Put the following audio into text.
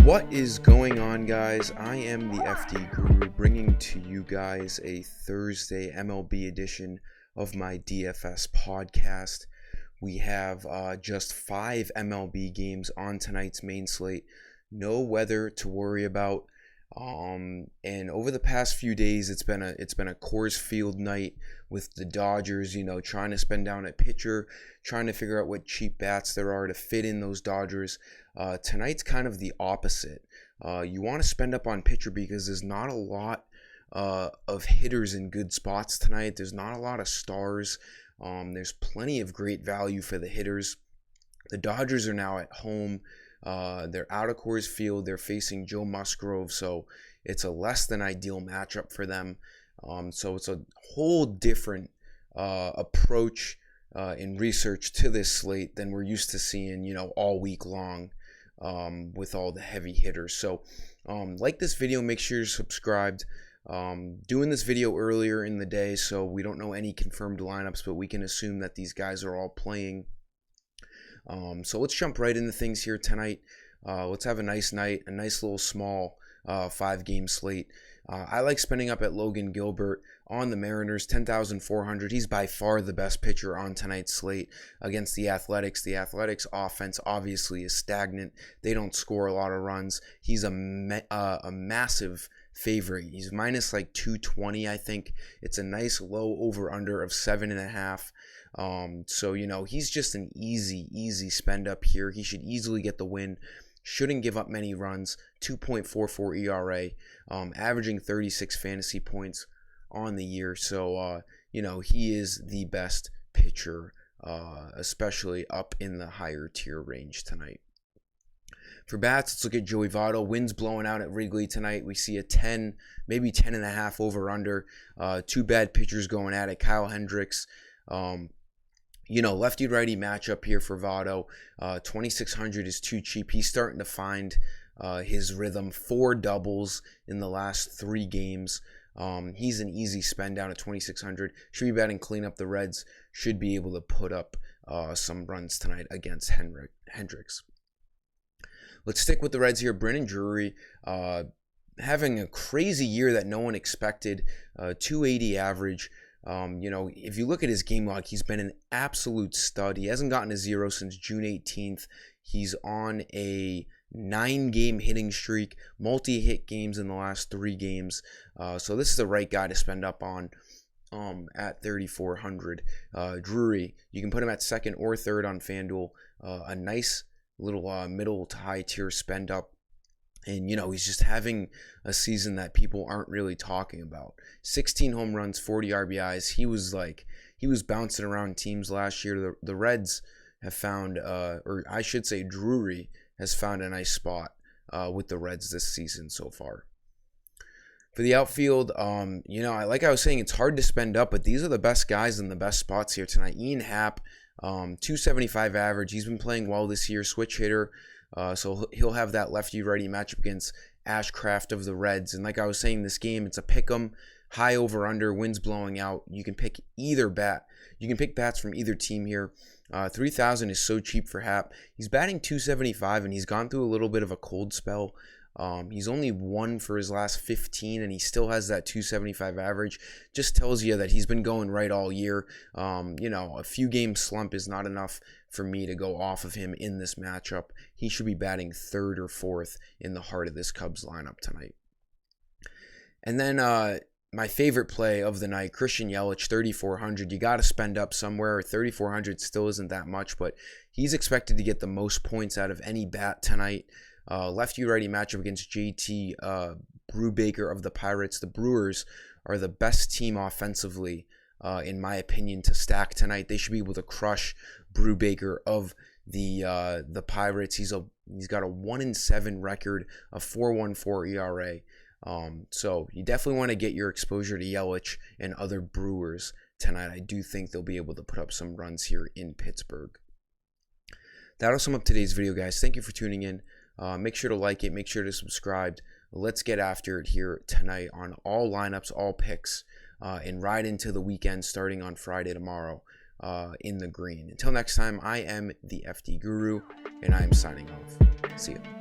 What is going on, guys? I am the FD Guru, bringing to you guys a Thursday MLB edition of my DFS podcast. We have just 5 MLB games on tonight's main slate. No weather to worry about. And over the past few days, it's been a Coors Field night with the Dodgers, trying to spend down a pitcher, trying to figure out what cheap bats there are to fit in those Dodgers. Tonight's kind of the opposite. You want to spend up on pitcher because there's not a lot of hitters in good spots tonight. There's not a lot of stars. There's plenty of great value for the hitters. The Dodgers are now at home. They're out of Coors Field. They're facing Joe Musgrove, so it's a less than ideal matchup for them. So it's a whole different approach in research to this slate than we're used to seeing, all week long with all the heavy hitters. So like this video, make sure you're subscribed. Doing this video earlier in the day, so we don't know any confirmed lineups, but we can assume that these guys are all playing. So let's jump right into things here tonight. Let's have a nice night, a nice little small 5-game slate. I like spending up at Logan Gilbert on the Mariners, 10,400. He's by far the best pitcher on tonight's slate against the Athletics. The Athletics offense obviously is stagnant. They don't score a lot of runs. He's a massive favorite. He's minus like 220, I think. It's a nice low over-under of 7.5. So, he's just an easy spend up here. He should easily get the win. Shouldn't give up many runs. 2.44 ERA, averaging 36 fantasy points on the year. So, he is the best pitcher, especially up in the higher tier range tonight. For bats, let's look at Joey Votto. Wind's blowing out at Wrigley tonight. We see a 10, maybe 10.5 over under. Two bad pitchers going at it. Kyle Hendricks. Lefty-righty matchup here for Votto. 2,600 is too cheap. He's starting to find his rhythm. 4 doubles in the last 3 games. He's an easy spend down at 2,600. Should be batting cleanup. The Reds should be able to put up some runs tonight against Hendricks. Let's stick with the Reds here. Brennan Drury having a crazy year that no one expected. 280 average. If you look at his game log, he's been an absolute stud. He hasn't gotten a 0 since June 18th. He's on a 9-game hitting streak, multi-hit games in the last 3 games. So this is the right guy to spend up on at 3,400. Drury, you can put him at second or third on FanDuel. A nice little middle to high tier spend up. And, he's just having a season that people aren't really talking about. 16 home runs, 40 RBIs. He was bouncing around teams last year. The Reds have found, or I should say Drury has found a nice spot with the Reds this season so far. For the outfield, like I was saying, it's hard to spend up, but these are the best guys in the best spots here tonight. Ian Happ, 275 average. He's been playing well this year, switch hitter. So he'll have that lefty-righty matchup against Ashcraft of the Reds. And like I was saying, this game, it's a pick'em, high over-under, winds blowing out. You can pick either bat. You can pick bats from either team here. 3,000 is so cheap for Happ. He's batting 275, and he's gone through a little bit of a cold spell. He's only 1 for his last 15, and he still has that 275 average. Just tells you that he's been going right all year. A few game slump is not enough for me to go off of him in this matchup. He should be batting 3rd or 4th in the heart of this Cubs lineup tonight. And then my favorite play of the night, Christian Yelich, 3,400. You got to spend up somewhere. 3,400 still isn't that much, but he's expected to get the most points out of any bat tonight. Lefty-righty matchup against JT Brubaker of the Pirates. The Brewers are the best team offensively, in my opinion, to stack tonight. They should be able to crush Brubaker of the Pirates. He's got a 1-7 record, a 4.14 ERA. So you definitely want to get your exposure to Yelich and other Brewers tonight. I do think they'll be able to put up some runs here in Pittsburgh. That'll sum up today's video, guys. Thank you for tuning in. Make sure to like it. Make sure to subscribe. Let's get after it here tonight on all lineups, all picks, and ride into the weekend starting on Friday tomorrow. in the green. Until next time, I am the FD Guru, and I am signing off. See you.